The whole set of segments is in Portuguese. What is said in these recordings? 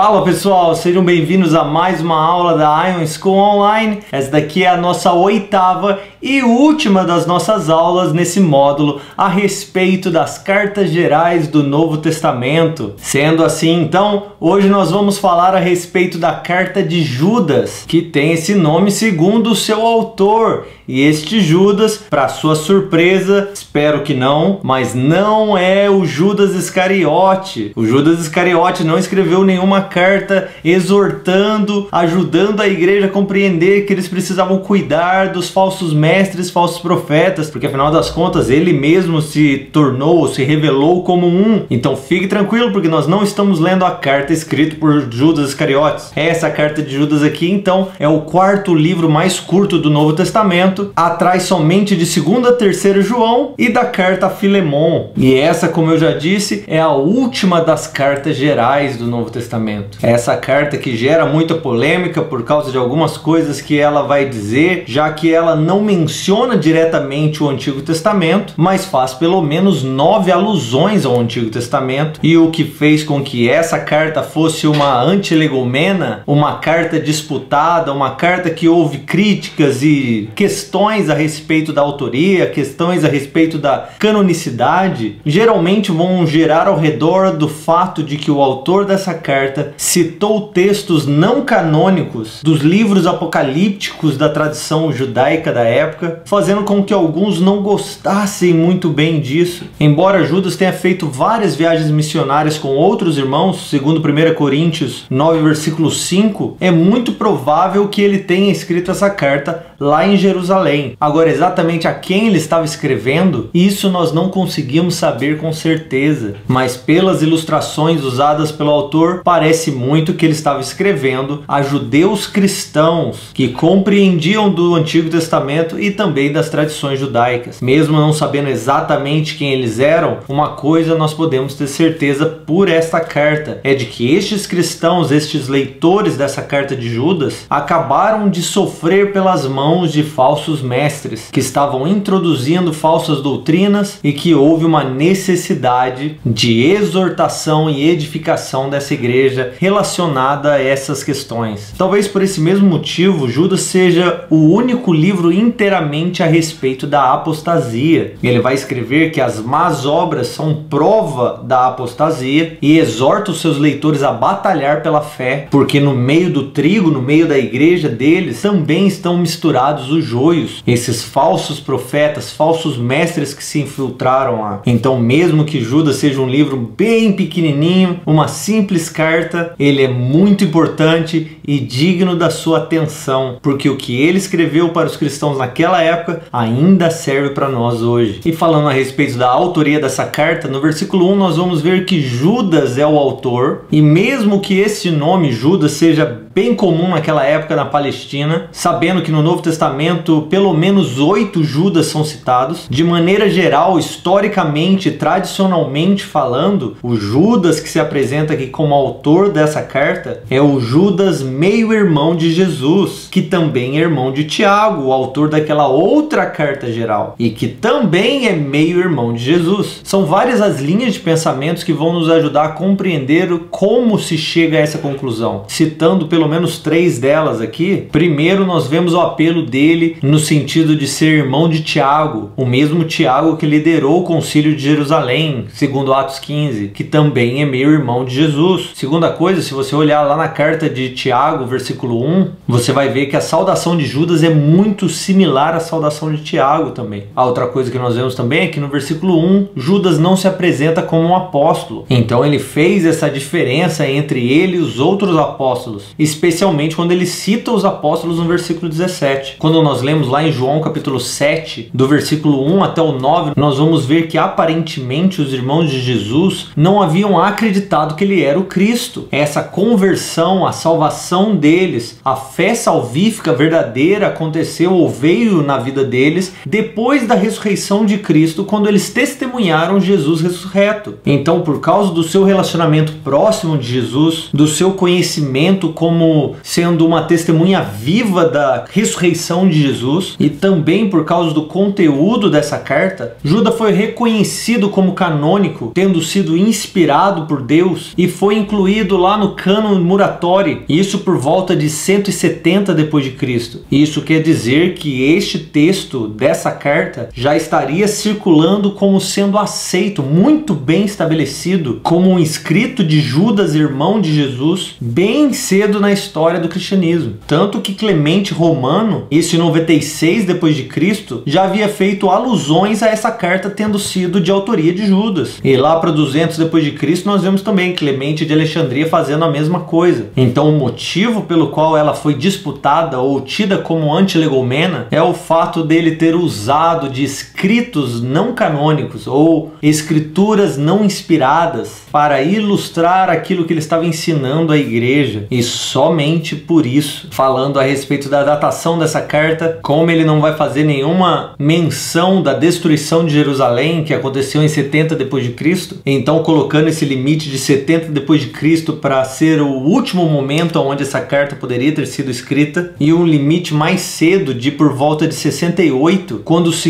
Fala pessoal, sejam bem-vindos a mais uma aula da Ion School Online. Essa daqui é a nossa oitava e última das nossas aulas nesse módulo a respeito das cartas gerais do Novo Testamento. Sendo assim, então, hoje nós vamos falar a respeito da carta de Judas, que tem esse nome segundo o seu autor. E este Judas, para sua surpresa, espero que não, mas não é o Judas Iscariote. O Judas Iscariote não escreveu nenhuma carta exortando, ajudando a igreja a compreender que eles precisavam cuidar dos falsos mestres, falsos profetas, porque afinal das contas ele mesmo se tornou, se revelou como um. Então fique tranquilo, porque nós não estamos lendo a carta escrita por Judas Iscariotes. Essa carta de Judas aqui, então, é o quarto livro mais curto do Novo Testamento, atrás somente de 2ª e 3ª João e da carta a Filemon. E essa, como eu já disse, é a última das cartas gerais do Novo Testamento. Essa carta que gera muita polêmica por causa de algumas coisas que ela vai dizer, já que ela não menciona diretamente o Antigo Testamento, mas faz pelo menos 9 alusões ao Antigo Testamento, e o que fez com que essa carta fosse uma antilegomena, uma carta disputada, uma carta que houve críticas e questões a respeito da autoria, questões a respeito da canonicidade, geralmente vão gerar ao redor do fato de que o autor dessa carta citou textos não canônicos dos livros apocalípticos da tradição judaica da época, fazendo com que alguns não gostassem muito bem disso. Embora Judas tenha feito várias viagens missionárias com outros irmãos, segundo 1 Coríntios 9, versículo 5, é muito provável que ele tenha escrito essa carta lá em Jerusalém. Agora, exatamente a quem ele estava escrevendo, isso nós não conseguimos saber com certeza, mas pelas ilustrações usadas pelo autor, parece muito que ele estava escrevendo a judeus cristãos que compreendiam do Antigo Testamento e também das tradições judaicas. Mesmo não sabendo exatamente quem eles eram, uma coisa nós podemos ter certeza por esta carta, é de que estes cristãos, estes leitores dessa carta de Judas, acabaram de sofrer pelas mãos de falsos mestres que estavam introduzindo falsas doutrinas e que houve uma necessidade de exortação e edificação dessa igreja relacionada a essas questões. Talvez por esse mesmo motivo Judas seja o único livro inteiramente a respeito da apostasia. Ele vai escrever que as más obras são prova da apostasia e exorta os seus leitores a batalhar pela fé, porque no meio do trigo, no meio da igreja deles, também estão misturados os joios, esses falsos profetas, falsos mestres que se infiltraram lá. Então, mesmo que Judas seja um livro bem pequenininho, uma simples carta, ele é muito importante e digno da sua atenção, porque o que ele escreveu para os cristãos naquela época ainda serve para nós hoje. E falando a respeito da autoria dessa carta, no versículo 1 nós vamos ver que Judas é o autor, e mesmo que esse nome Judas seja bem comum naquela época na Palestina, sabendo que no Novo Testamento pelo menos 8 Judas são citados, de maneira geral, historicamente, tradicionalmente falando, o Judas que se apresenta aqui como autor dessa carta é o Judas meio-irmão de Jesus, que também é irmão de Tiago, o autor daquela outra carta geral, e que também é meio-irmão de Jesus. São várias as linhas de pensamentos que vão nos ajudar a compreender como se chega a essa conclusão. Citando pelo menos 3 delas aqui, primeiro nós vemos o apelo dele no sentido de ser irmão de Tiago, o mesmo Tiago que liderou o concílio de Jerusalém, segundo Atos 15, que também é meio-irmão de Jesus. Segunda coisa, se você olhar lá na carta de Tiago, versículo 1, você vai ver que a saudação de Judas é muito similar à saudação de Tiago também. A outra coisa que nós vemos também é que no versículo 1, Judas não se apresenta como um apóstolo. Então ele fez essa diferença entre ele e os outros apóstolos, especialmente quando ele cita os apóstolos no versículo 17. Quando nós lemos lá em João capítulo 7, do versículo 1 até o 9, nós vamos ver que aparentemente os irmãos de Jesus não haviam acreditado que ele era o Cristo. Essa conversão, a salvação deles, a fé salvífica verdadeira aconteceu ou veio na vida deles depois da ressurreição de Cristo, quando eles testemunharam Jesus ressurreto. Então, por causa do seu relacionamento próximo de Jesus, do seu conhecimento como como sendo uma testemunha viva da ressurreição de Jesus, e também por causa do conteúdo dessa carta, Judas foi reconhecido como canônico, tendo sido inspirado por Deus, e foi incluído lá no cânon Muratori, isso por volta de 170 depois de Cristo. Isso quer dizer que este texto dessa carta já estaria circulando como sendo aceito, muito bem estabelecido, como um escrito de Judas, irmão de Jesus, bem cedo na história do cristianismo. Tanto que Clemente Romano, isso em 96 depois de Cristo, já havia feito alusões a essa carta tendo sido de autoria de Judas. E lá para 200 depois de Cristo nós vemos também Clemente de Alexandria fazendo a mesma coisa. Então o motivo pelo qual ela foi disputada ou tida como antilegomena é o fato dele ter usado de escritos não canônicos ou escrituras não inspiradas para ilustrar aquilo que ele estava ensinando à igreja, e somente por isso, falando a respeito da datação dessa carta, como ele não vai fazer nenhuma menção da destruição de Jerusalém que aconteceu em 70 depois de Cristo, então colocando esse limite de 70 depois de Cristo para ser o último momento onde essa carta poderia ter sido escrita, e um limite mais cedo de por volta de 68, quando 2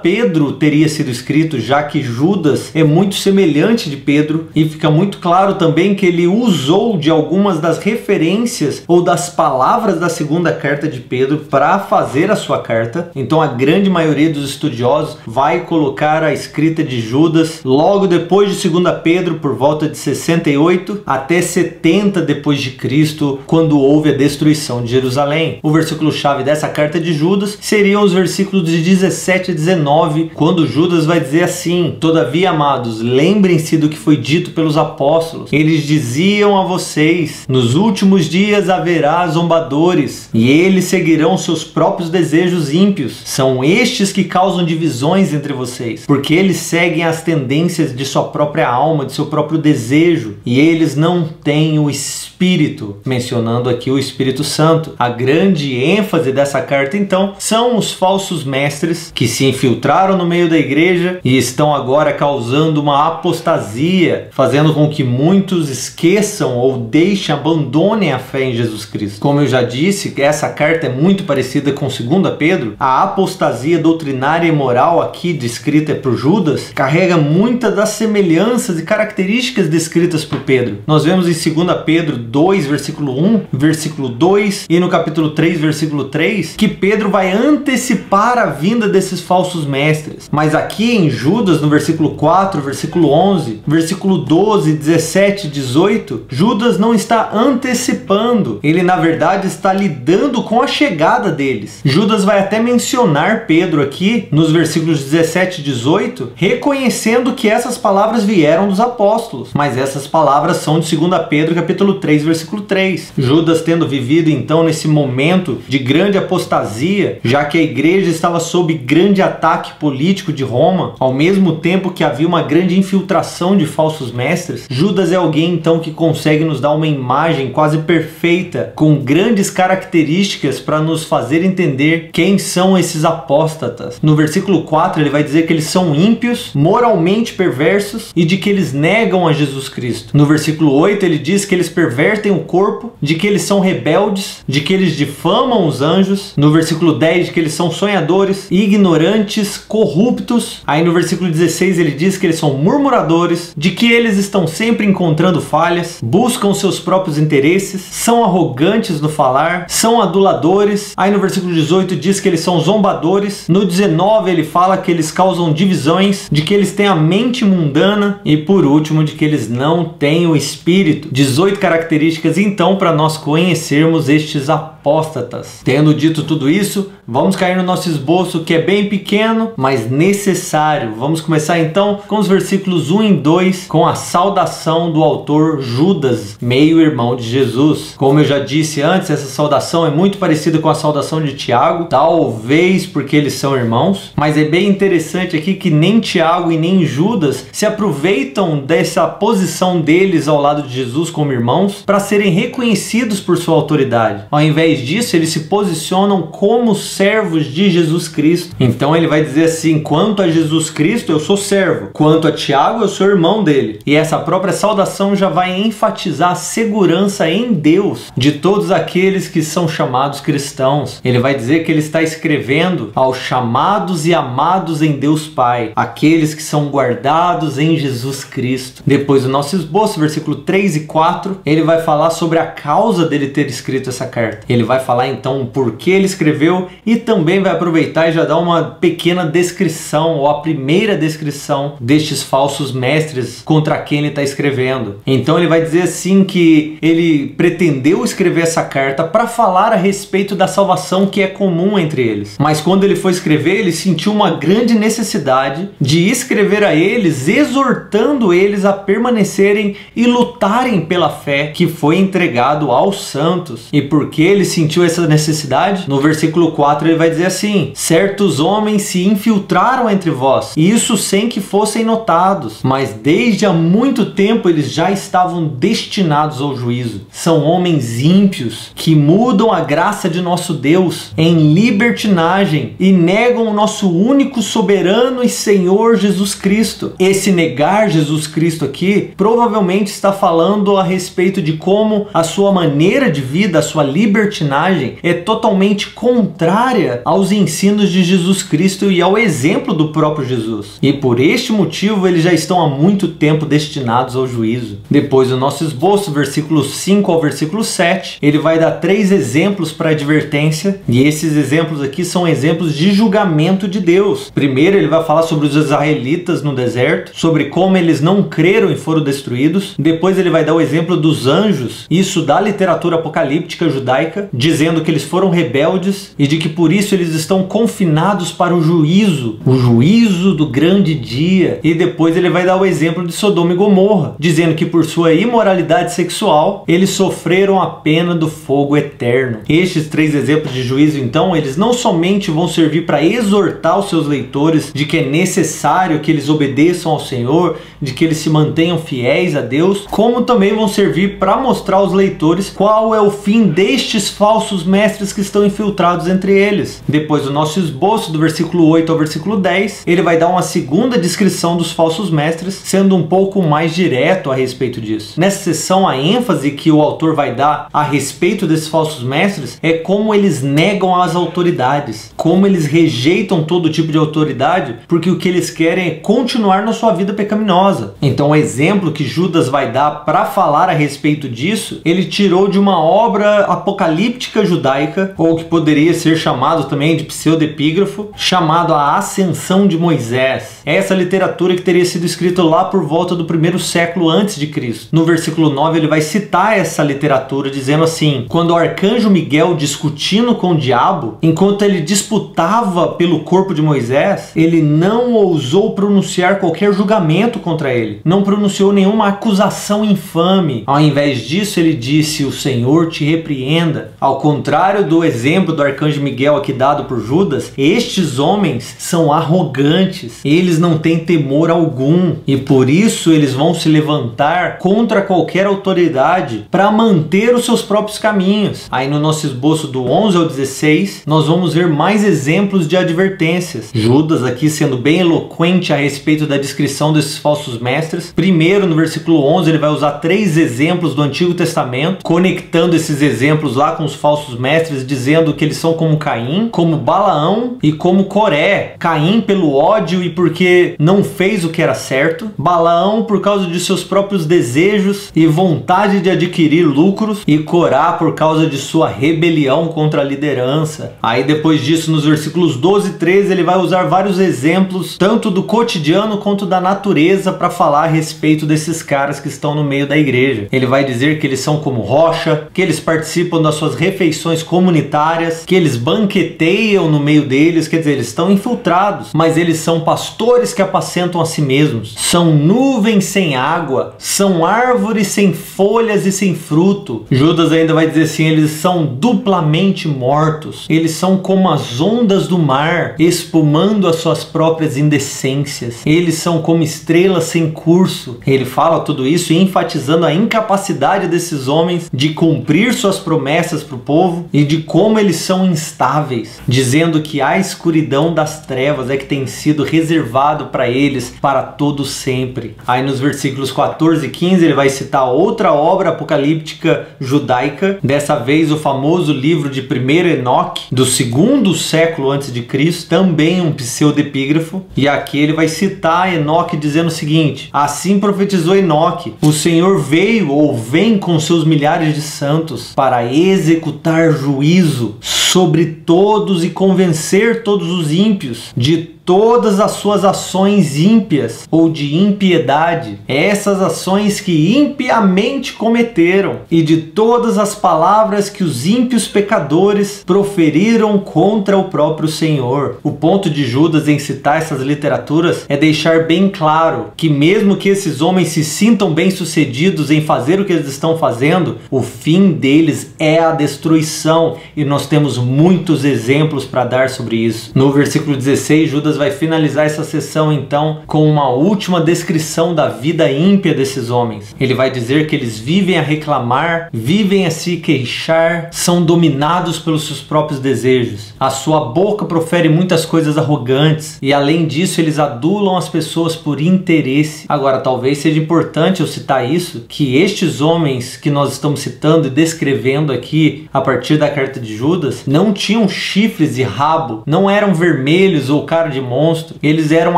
Pedro teria sido escrito, já que Judas é muito semelhante de Pedro, e fica muito claro também que ele usou de algumas das referências ou das palavras da segunda carta de Pedro para fazer a sua carta. Então a grande maioria dos estudiosos vai colocar a escrita de Judas logo depois de 2 Pedro, por volta de 68 até 70 depois de Cristo, quando houve a destruição de Jerusalém. O versículo-chave dessa carta de Judas seriam os versículos de 17 a 19, quando Judas vai dizer assim: todavia, amados, lembrem-se do que foi dito pelos apóstolos. Eles diziam a vocês: nos últimos dias haverá zombadores, e eles seguirão seus próprios desejos ímpios. São estes que causam divisões entre vocês, porque eles seguem as tendências de sua própria alma, de seu próprio desejo, e eles não têm o Espírito, mencionando aqui o Espírito Santo. A grande ênfase dessa carta, então, são os falsos mestres que se infiltraram no meio da igreja e estão agora causando uma apostasia, fazendo com que muitos esqueçam ou deixem, abandonem a fé em Jesus Cristo. Como eu já disse, essa carta é muito parecida com 2 Pedro. A apostasia doutrinária e moral aqui descrita por Judas carrega muitas das semelhanças e características descritas por Pedro. Nós vemos em 2 Pedro 2, versículo 1, versículo 2 e no capítulo 3, versículo 3, que Pedro vai antecipar a vinda desses falsos mestres. Mas aqui em Judas, no versículo 4, versículo 11, versículo 12, 17, 18, Judas não está antecipando. Ele, na verdade, está lidando com a chegada deles. Judas vai até mencionar Pedro aqui, nos versículos 17 e 18, reconhecendo que essas palavras vieram dos apóstolos. Mas essas palavras são de 2 Pedro, capítulo 3, versículo 3. Judas tendo vivido, então, nesse momento de grande apostasia, já que a igreja estava sob grande ataque político de Roma, ao mesmo tempo que havia uma grande infiltração de falsos mestres, Judas é alguém, então, que consegue nos dar uma imagem quase perfeita, com grandes características para nos fazer entender quem são esses apóstatas. No versículo 4, ele vai dizer que eles são ímpios, moralmente perversos e de que eles negam a Jesus Cristo. No versículo 8, ele diz que eles pervertem o corpo, de que eles são rebeldes, de que eles difamam os anjos. No versículo 10, de que eles são sonhadores, ignorantes, corruptos. Aí no versículo 16, ele diz que eles são murmuradores, de que eles estão sempre encontrando falhas, buscam seus próprios interesses, são arrogantes no falar, são aduladores. Aí no versículo 18 diz que eles são zombadores. No 19 ele fala que eles causam divisões, de que eles têm a mente mundana e por último de que eles não têm o Espírito. 18 características então para nós conhecermos estes apóstatas. Tendo dito tudo isso, vamos cair no nosso esboço, que é bem pequeno, mas necessário. Vamos começar então com os versículos 1 e 2, com a saudação do autor Judas, meio-irmão de Jesus. Como eu já disse antes, essa saudação é muito parecida com a saudação de Tiago, talvez porque eles são irmãos, mas é bem interessante aqui que nem Tiago e nem Judas se aproveitam dessa posição deles ao lado de Jesus como irmãos para serem reconhecidos por sua autoridade. Ao invés invés disso, eles se posicionam como servos de Jesus Cristo. Então ele vai dizer assim: quanto a Jesus Cristo, eu sou servo. Quanto a Tiago, eu sou irmão dele. E essa própria saudação já vai enfatizar a segurança em Deus de todos aqueles que são chamados cristãos. Ele vai dizer que ele está escrevendo aos chamados e amados em Deus Pai, aqueles que são guardados em Jesus Cristo. Depois do nosso esboço, versículo 3 e 4, ele vai falar sobre a causa dele ter escrito essa carta. Ele vai falar então por que ele escreveu e também vai aproveitar e já dar uma pequena descrição, ou a primeira descrição destes falsos mestres contra quem ele está escrevendo. Então ele vai dizer assim que ele pretendeu escrever essa carta para falar a respeito da salvação que é comum entre eles. Mas quando ele foi escrever, ele sentiu uma grande necessidade de escrever a eles, exortando eles a permanecerem e lutarem pela fé que foi entregado aos santos. E por que ele sentiu essa necessidade? No versículo 4 ele vai dizer assim: certos homens se infiltraram entre vós, e isso sem que fossem notados, mas desde há muito tempo eles já estavam destinados ao juízo. São homens ímpios que mudam a graça de nosso Deus em libertinagem e negam o nosso único soberano e Senhor Jesus Cristo. Esse negar Jesus Cristo aqui provavelmente está falando a respeito de como a sua maneira de vida, a sua libertinagem é totalmente contrária aos ensinos de Jesus Cristo e ao exemplo do próprio Jesus. E por este motivo eles já estão há muito tempo destinados ao juízo. Depois do nosso esboço, versículos 5 ao versículo 7, ele vai dar 3 exemplos para advertência, e esses exemplos aqui são exemplos de julgamento de Deus. Primeiro ele vai falar sobre os israelitas no deserto, sobre como eles não creram e foram destruídos. Depois ele vai dar o exemplo dos anjos, isso da literatura apocalíptica judaica, dizendo que eles foram rebeldes e de que por isso eles estão confinados para o juízo do grande dia. E depois ele vai dar o exemplo de Sodoma e Gomorra, dizendo que por sua imoralidade sexual eles sofreram a pena do fogo eterno. Estes 3 exemplos de juízo, então, eles não somente vão servir para exortar os seus leitores de que é necessário que eles obedeçam ao Senhor, de que eles se mantenham fiéis a Deus, como também vão servir para mostrar aos leitores qual é o fim destes falsos mestres que estão infiltrados entre eles. Depois do nosso esboço, do versículo 8 ao versículo 10, ele vai dar uma segunda descrição dos falsos mestres, sendo um pouco mais direto a respeito disso. Nessa sessão, a ênfase que o autor vai dar a respeito desses falsos mestres é como eles negam as autoridades, como eles rejeitam todo tipo de autoridade, porque o que eles querem é continuar na sua vida pecaminosa. Então o exemplo que Judas vai dar para falar a respeito disso, ele tirou de uma obra apocalíptica judaica, ou que poderia ser chamado também de pseudepígrafo, chamado A Ascensão de Moisés. Essa literatura que teria sido escrita lá por volta do 1º século antes de Cristo. No versículo 9 ele vai citar essa literatura dizendo assim: quando o arcanjo Miguel, discutindo com o diabo, enquanto ele disputava pelo corpo de Moisés, ele não ousou pronunciar qualquer julgamento contra ele, não pronunciou nenhuma acusação infame. Ao invés disso, ele disse: o Senhor te repreenda. Ao contrário do exemplo do arcanjo Miguel aqui dado por Judas, estes homens são arrogantes, eles não têm temor algum, e por isso eles vão se levantar contra qualquer autoridade para manter os seus próprios caminhos. Aí no nosso esboço do 11 ao 16, nós vamos ver mais exemplos de advertências. Judas aqui sendo bem eloquente a respeito da descrição desses falsos mestres. Primeiro, no versículo 11, ele vai usar 3 exemplos do Antigo Testamento, conectando esses exemplos lá com os falsos mestres, dizendo que eles são como Caim, como Balaão e como Coré. Caim pelo ódio e porque não fez o que era certo. Balaão por causa de seus próprios desejos e vontade de adquirir lucros. E Corá por causa de sua rebelião contra a liderança. Aí depois disso, nos versículos 12 e 13, ele vai usar vários exemplos, tanto do cotidiano quanto da natureza, para falar a respeito desses caras que estão no meio da igreja. Ele vai dizer que eles são como rocha, que eles participam das suas refeições comunitárias, que eles banqueteiam no meio deles, quer dizer, eles estão infiltrados, mas eles são pastores que apacentam a si mesmos. São nuvens sem água, são árvores sem folhas e sem fruto. Judas ainda vai dizer assim: eles são duplamente mortos, eles são como as ondas do mar, espumando as suas próprias indecências. Eles são como estrelas sem curso. Ele fala tudo isso enfatizando a incapacidade desses homens de cumprir suas promessas para o povo e de como eles são instáveis, dizendo que a escuridão das trevas é que tem sido reservado para eles para todo sempre. Aí nos versículos 14 e 15 ele vai citar outra obra apocalíptica judaica, dessa vez o famoso livro de 1º Enoque, do 2º século antes de Cristo, também um pseudepígrafo, e aqui ele vai citar Enoque dizendo o seguinte: assim profetizou Enoque, o Senhor veio ou vem com seus milhares de santos para executar juízo sobre todos e convencer todos os ímpios de todas as suas ações ímpias ou de impiedade, essas ações que impiamente cometeram, e de todas as palavras que os ímpios pecadores proferiram contra o próprio Senhor. O ponto de Judas em citar essas literaturas é deixar bem claro que mesmo que esses homens se sintam bem-sucedidos em fazer o que eles estão fazendo, o fim deles é a destruição, e nós temos muitos exemplos para dar sobre isso. No versículo 16, Judas vai finalizar essa sessão então com uma última descrição da vida ímpia desses homens. Ele vai dizer que eles vivem a reclamar, vivem a se queixar, são dominados pelos seus próprios desejos. A sua boca profere muitas coisas arrogantes e além disso eles adulam as pessoas por interesse. Agora talvez seja importante eu citar isso, que estes homens que nós estamos citando e descrevendo aqui a partir da carta de Judas não tinham chifres e rabo, não eram vermelhos ou cara de monstro, eles eram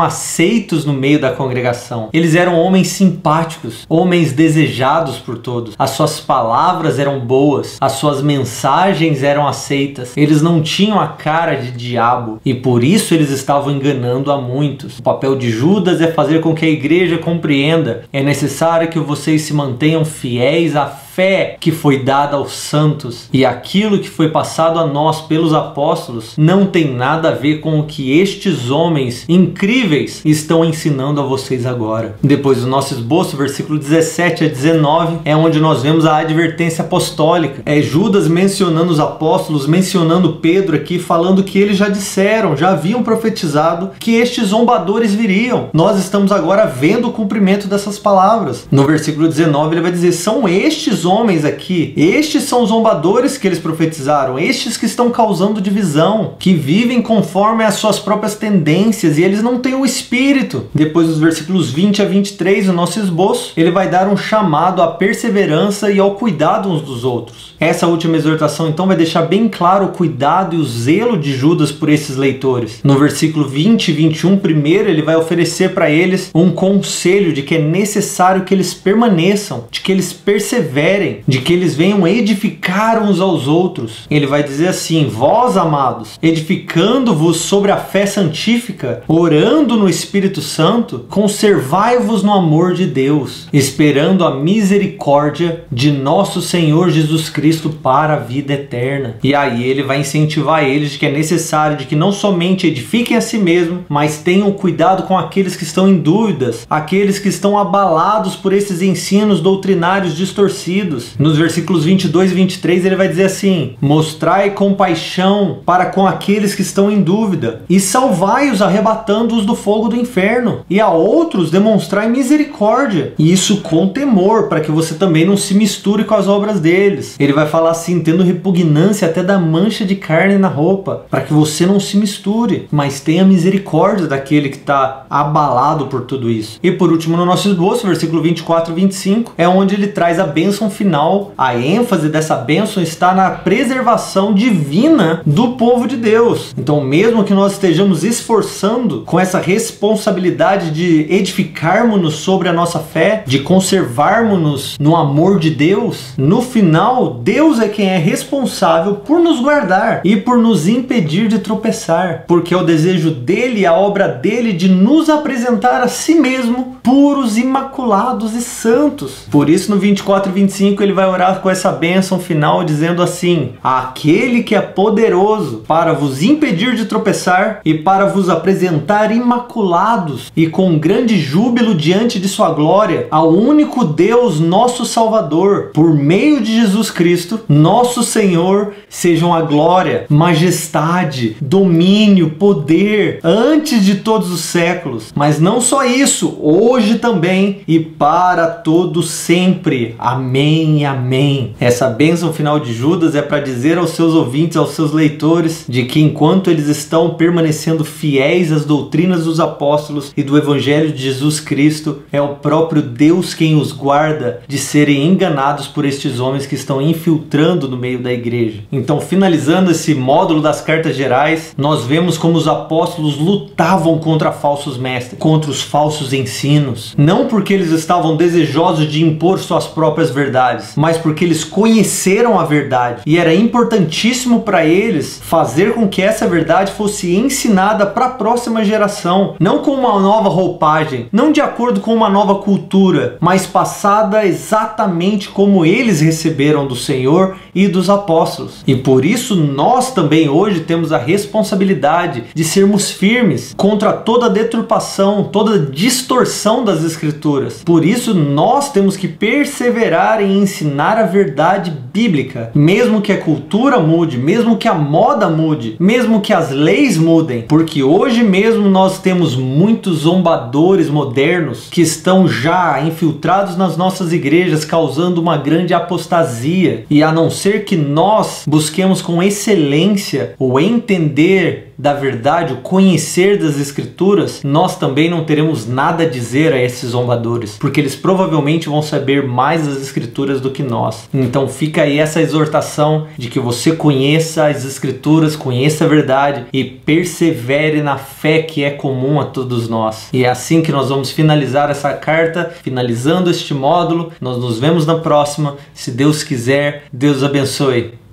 aceitos no meio da congregação, eles eram homens simpáticos, homens desejados por todos, as suas palavras eram boas, as suas mensagens eram aceitas, eles não tinham a cara de diabo e por isso eles estavam enganando a muitos. O papel de Judas é fazer com que a igreja compreenda: é necessário que vocês se mantenham fiéis à fé que foi dada aos santos, e aquilo que foi passado a nós pelos apóstolos não tem nada a ver com o que estes homens incríveis estão ensinando a vocês agora. Depois do nosso esboço, versículo 17 a 19 é onde nós vemos a advertência apostólica. É Judas mencionando os apóstolos, mencionando Pedro aqui, falando que eles já disseram, já haviam profetizado que estes zombadores viriam. Nós estamos agora vendo o cumprimento dessas palavras. No versículo 19 ele vai dizer: são estes homens aqui, estes são os zombadores que eles profetizaram, estes que estão causando divisão, que vivem conforme as suas próprias tendências e eles não têm o Espírito. Depois dos versículos 20 a 23, o nosso esboço, ele vai dar um chamado à perseverança e ao cuidado uns dos outros. Essa última exortação então vai deixar bem claro o cuidado e o zelo de Judas por esses leitores. No versículo 20 e 21, primeiro ele vai oferecer para eles um conselho de que é necessário que eles permaneçam, de que eles perseverem, de que eles venham edificar uns aos outros. Ele vai dizer assim: vós, amados, edificando-vos sobre a fé santífica, orando no Espírito Santo, conservai-vos no amor de Deus, esperando a misericórdia de nosso Senhor Jesus Cristo para a vida eterna. E aí ele vai incentivar eles de que é necessário de que não somente edifiquem a si mesmo, mas tenham cuidado com aqueles que estão em dúvidas, aqueles que estão abalados por esses ensinos doutrinários distorcidos. Nos versículos 22 e 23 ele vai dizer assim: mostrai compaixão para com aqueles que estão em dúvida e salvai-os arrebatando-os do fogo do inferno, e a outros demonstrai misericórdia, e isso com temor, para que você também não se misture com as obras deles. Ele vai falar assim, tendo repugnância até da mancha de carne na roupa, para que você não se misture, mas tenha misericórdia daquele que está abalado por tudo isso. E por último, no nosso esboço, versículo 24 e 25, é onde ele traz a bênção final. A ênfase dessa bênção está na preservação divina do povo de Deus. Então, mesmo que nós estejamos esforçando com essa responsabilidade de edificarmos-nos sobre a nossa fé, de conservarmos-nos no amor de Deus, no final, Deus é quem é responsável por nos guardar e por nos impedir de tropeçar, porque é o desejo dele, a obra dele de nos apresentar a si mesmo puros, imaculados e santos. Por isso, no 24 e 25, ele vai orar com essa bênção final, dizendo assim: aquele que é poderoso para vos impedir de tropeçar e para vos apresentar imaculados e com grande júbilo diante de sua glória, ao único Deus, nosso Salvador, por meio de Jesus Cristo, nosso Senhor, sejam a glória, majestade, domínio, poder, antes de todos os séculos. Mas não só isso, hoje também e para todo sempre. Amém. amém e amém. Essa bênção final de Judas é para dizer aos seus ouvintes, aos seus leitores, de que enquanto eles estão permanecendo fiéis às doutrinas dos apóstolos e do Evangelho de Jesus Cristo, é o próprio Deus quem os guarda de serem enganados por estes homens que estão infiltrando no meio da igreja. Então, finalizando esse módulo das cartas gerais, nós vemos como os apóstolos lutavam contra falsos mestres, contra os falsos ensinos, não porque eles estavam desejosos de impor suas próprias verdades, mas porque eles conheceram a verdade e era importantíssimo para eles fazer com que essa verdade fosse ensinada para a próxima geração, não com uma nova roupagem, não de acordo com uma nova cultura, mas passada exatamente como eles receberam do Senhor e dos apóstolos. E por isso nós também hoje temos a responsabilidade de sermos firmes contra toda deturpação, toda distorção das Escrituras. Por isso nós temos que perseverar em ensinar a verdade bíblica, mesmo que a cultura mude, mesmo que a moda mude, mesmo que as leis mudem, porque hoje mesmo nós temos muitos zombadores modernos que estão já infiltrados nas nossas igrejas, causando uma grande apostasia. E a não ser que nós busquemos com excelência o entender da verdade, o conhecer das Escrituras, nós também não teremos nada a dizer a esses zombadores, porque eles provavelmente vão saber mais das Escrituras do que nós. Então fica aí essa exortação de que você conheça as Escrituras, conheça a verdade e persevere na fé que é comum a todos nós. E é assim que nós vamos finalizar essa carta, finalizando este módulo. Nós nos vemos na próxima. Se Deus quiser, Deus abençoe.